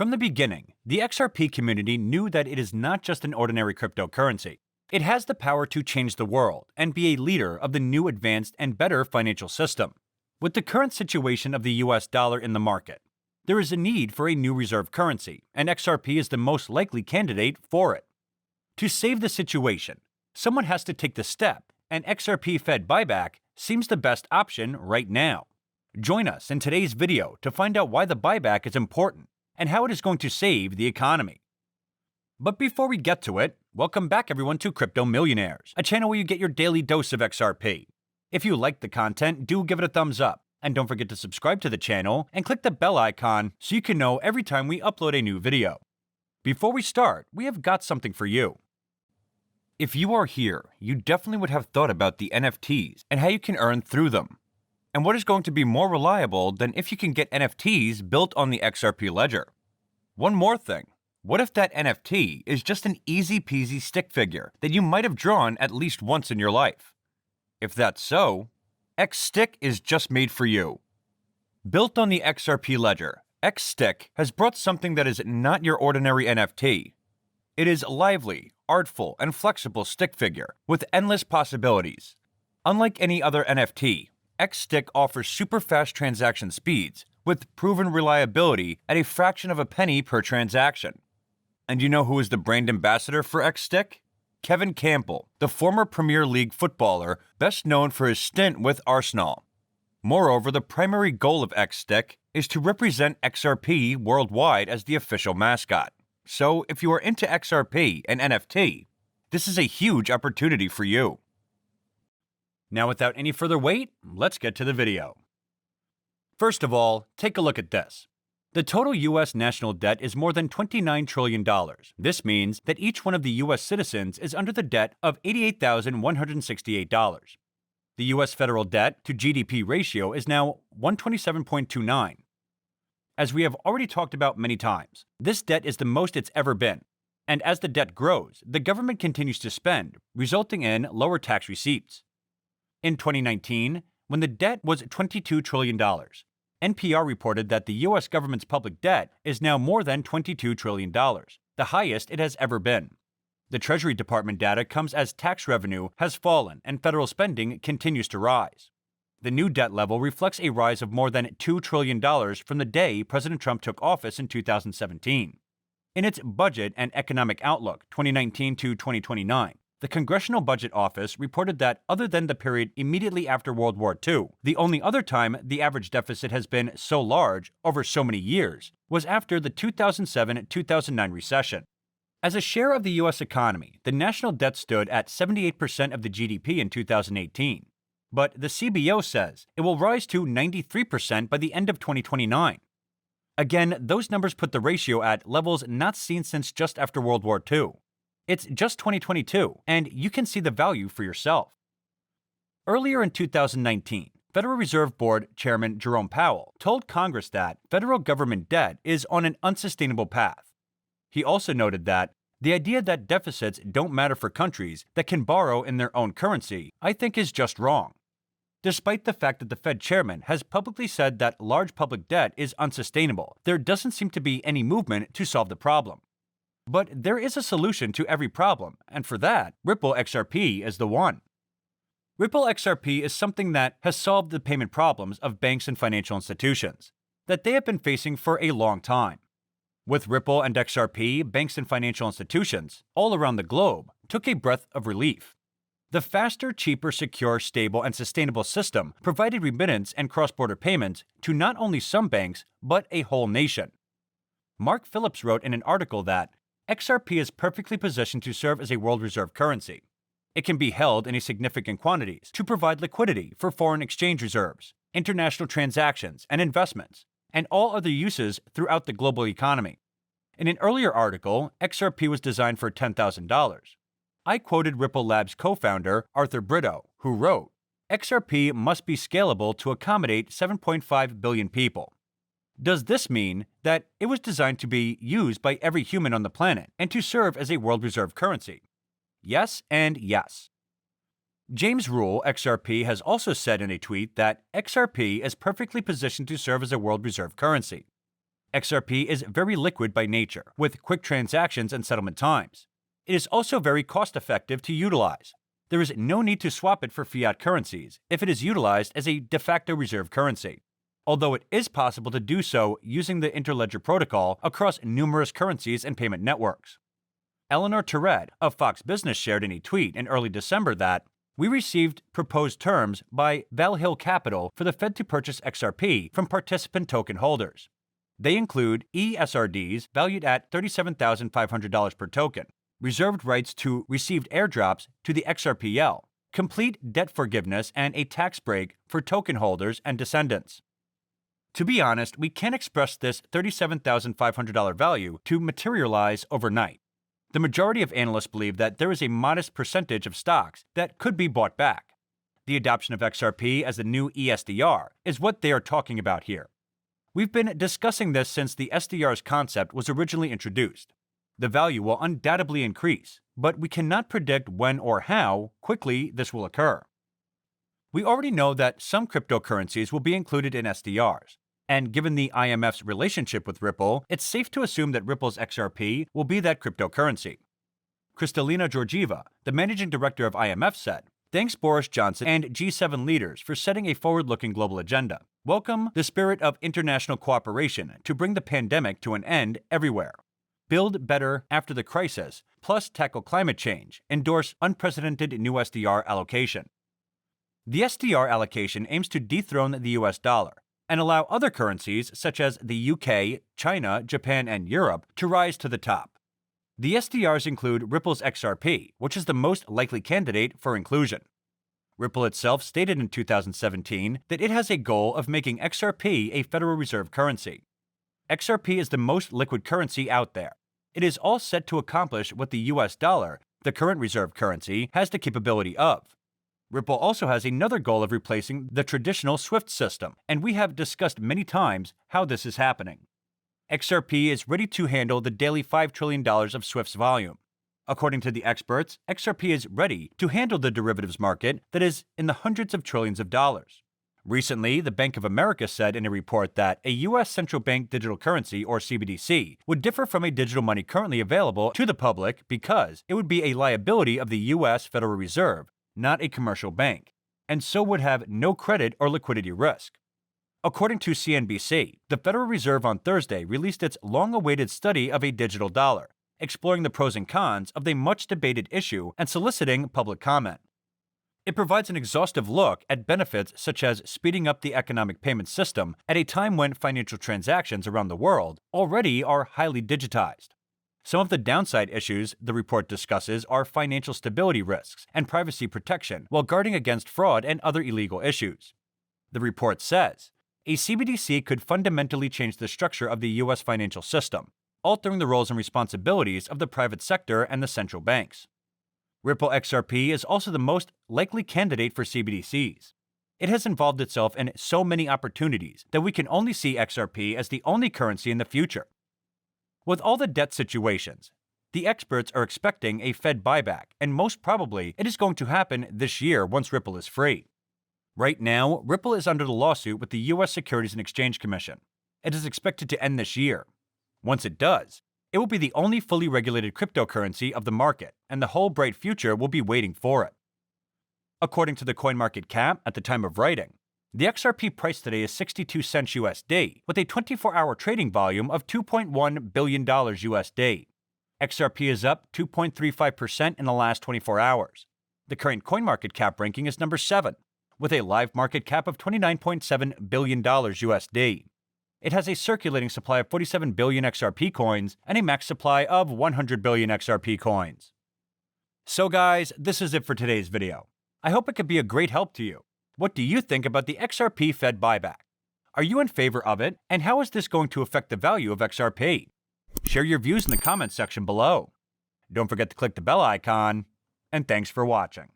From the beginning, the XRP community knew that it is not just an ordinary cryptocurrency. It has the power to change the world and be a leader of the new advanced and better financial system. With the current situation of the US dollar in the market, there is a need for a new reserve currency, and XRP is the most likely candidate for it. To save the situation, someone has to take the step, and XRP-fed Buyback seems the best option right now. Join us in today's video to find out why the buyback is important and how it is going to save the economy. But before we get to it, welcome back everyone to Crypto Millionaires, a channel where you get your daily dose of XRP. If you like the content, do give it a thumbs up, and don't forget to subscribe to the channel and click the bell icon so you can know every time we upload a new video. Before we start, we have got something for you. If you are here, you definitely would have thought about the NFTs and how you can earn through them. And what is going to be more reliable than if you can get NFTs built on the XRP ledger? One more thing. What if that NFT is just an easy-peasy stick figure that you might have drawn at least once in your life? If that's so, XStick is just made for you. Built on the XRP ledger, XStick has brought something that is not your ordinary NFT. It is a lively, artful, and flexible stick figure with endless possibilities. Unlike any other NFT, XStick offers super fast transaction speeds with proven reliability at a fraction of a penny per transaction. And you know who is the brand ambassador for XStick? Kevin Campbell, the former Premier League footballer best known for his stint with Arsenal. Moreover, the primary goal of XStick is to represent XRP worldwide as the official mascot. So if you are into XRP and NFT, this is a huge opportunity for you. Now without any further wait, let's get to the video. First of all, take a look at this. The total US national debt is more than $29 trillion. This means that each one of the US citizens is under the debt of $88,168. The US federal debt to GDP ratio is now 127.29. As we have already talked about many times, this debt is the most it's ever been. And as the debt grows, the government continues to spend, resulting in lower tax receipts. In 2019, when the debt was $22 trillion, NPR reported that the US government's public debt is now more than $22 trillion, the highest it has ever been. The Treasury Department data comes as tax revenue has fallen and federal spending continues to rise. The new debt level reflects a rise of more than $2 trillion from the day President Trump took office in 2017. In its Budget and Economic Outlook 2019 to 2029, the Congressional Budget Office reported that other than the period immediately after World War II, the only other time the average deficit has been so large over so many years was after the 2007-2009 recession. As a share of the U.S. economy, the national debt stood at 78% of the GDP in 2018. But the CBO says it will rise to 93% by the end of 2029. Again, those numbers put the ratio at levels not seen since just after World War II. It's just 2022, and you can see the value for yourself. Earlier in 2019, Federal Reserve Board Chairman Jerome Powell told Congress that federal government debt is on an unsustainable path. He also noted that the idea that deficits don't matter for countries that can borrow in their own currency, I think, is just wrong. Despite the fact that the Fed chairman has publicly said that large public debt is unsustainable, there doesn't seem to be any movement to solve the problem. But there is a solution to every problem, and for that, Ripple XRP is the one. Ripple XRP is something that has solved the payment problems of banks and financial institutions that they have been facing for a long time. With Ripple and XRP, banks and financial institutions all around the globe took a breath of relief. The faster, cheaper, secure, stable, and sustainable system provided remittance and cross-border payments to not only some banks, but a whole nation. Mark Phillips wrote in an article that XRP is perfectly positioned to serve as a world reserve currency. It can be held in significant quantities to provide liquidity for foreign exchange reserves, international transactions, and investments, and all other uses throughout the global economy. In an earlier article, XRP was designed for $10,000. I quoted Ripple Labs co-founder Arthur Brito, who wrote, XRP must be scalable to accommodate 7.5 billion people. Does this mean that it was designed to be used by every human on the planet and to serve as a world reserve currency? Yes and yes. James Rule XRP has also said in a tweet that XRP is perfectly positioned to serve as a world reserve currency. XRP is very liquid by nature, with quick transactions and settlement times. It is also very cost-effective to utilize. There is no need to swap it for fiat currencies if it is utilized as a de facto reserve currency, although it is possible to do so using the Interledger protocol across numerous currencies and payment networks. Eleanor Terrett of Fox Business shared in a tweet in early December that, "We received proposed terms by Valhill Capital for the Fed to purchase XRP from participant token holders. They include ESRDs valued at $37,500 per token, reserved rights to received airdrops to the XRPL, complete debt forgiveness, and a tax break for token holders and descendants." To be honest, we can't express this $37,500 value to materialize overnight. The majority of analysts believe that there is a modest percentage of stocks that could be bought back. The adoption of XRP as the new ESDR is what they are talking about here. We've been discussing this since the SDR's concept was originally introduced. The value will undoubtedly increase, but we cannot predict when or how quickly this will occur. We already know that some cryptocurrencies will be included in SDRs, and given the IMF's relationship with Ripple, it's safe to assume that Ripple's XRP will be that cryptocurrency. Kristalina Georgieva, the managing director of IMF, said, "Thanks Boris Johnson and G7 leaders for setting a forward-looking global agenda. Welcome the spirit of international cooperation to bring the pandemic to an end everywhere. Build better after the crisis, plus tackle climate change, endorse unprecedented new SDR allocation." The SDR allocation aims to dethrone the US dollar and allow other currencies such as the UK, China, Japan, and Europe to rise to the top. The SDRs include Ripple's XRP, which is the most likely candidate for inclusion. Ripple itself stated in 2017 that it has a goal of making XRP a Federal Reserve currency. XRP is the most liquid currency out there. It is all set to accomplish what the US dollar, the current reserve currency, has the capability of. Ripple also has another goal of replacing the traditional SWIFT system, and we have discussed many times how this is happening. XRP is ready to handle the daily $5 trillion of SWIFT's volume. According to the experts, XRP is ready to handle the derivatives market that is in the hundreds of trillions of dollars. Recently, the Bank of America said in a report that a U.S. central bank digital currency, or CBDC, would differ from a digital money currently available to the public because it would be a liability of the U.S. Federal Reserve, not a commercial bank, and so would have no credit or liquidity risk. According to CNBC, the Federal Reserve on Thursday released its long-awaited study of a digital dollar, exploring the pros and cons of the much-debated issue and soliciting public comment. It provides an exhaustive look at benefits such as speeding up the economic payment system at a time when financial transactions around the world already are highly digitized. Some of the downside issues the report discusses are financial stability risks and privacy protection while guarding against fraud and other illegal issues. The report says, a CBDC could fundamentally change the structure of the U.S. financial system, altering the roles and responsibilities of the private sector and the central banks. Ripple XRP is also the most likely candidate for CBDCs. It has involved itself in so many opportunities that we can only see XRP as the only currency in the future. With all the debt situations, the experts are expecting a Fed buyback, and most probably it is going to happen this year once Ripple is free. Right now, Ripple is under the lawsuit with the US Securities and Exchange Commission. It is expected to end this year. Once it does, it will be the only fully regulated cryptocurrency of the market, and the whole bright future will be waiting for it. According to the CoinMarketCap at the time of writing, the XRP price today is 62 cents USD, with a 24-hour trading volume of $2.1 billion USD. XRP is up 2.35% in the last 24 hours. The current CoinMarketCap ranking is number 7, with a live market cap of $29.7 billion USD. It has a circulating supply of 47 billion XRP coins and a max supply of 100 billion XRP coins. So guys, this is it for today's video. I hope it could be a great help to you. What do you think about the XRP Fed buyback? Are you in favor of it, and how is this going to affect the value of XRP? Share your views in the comments section below. Don't forget to click the bell icon, and thanks for watching.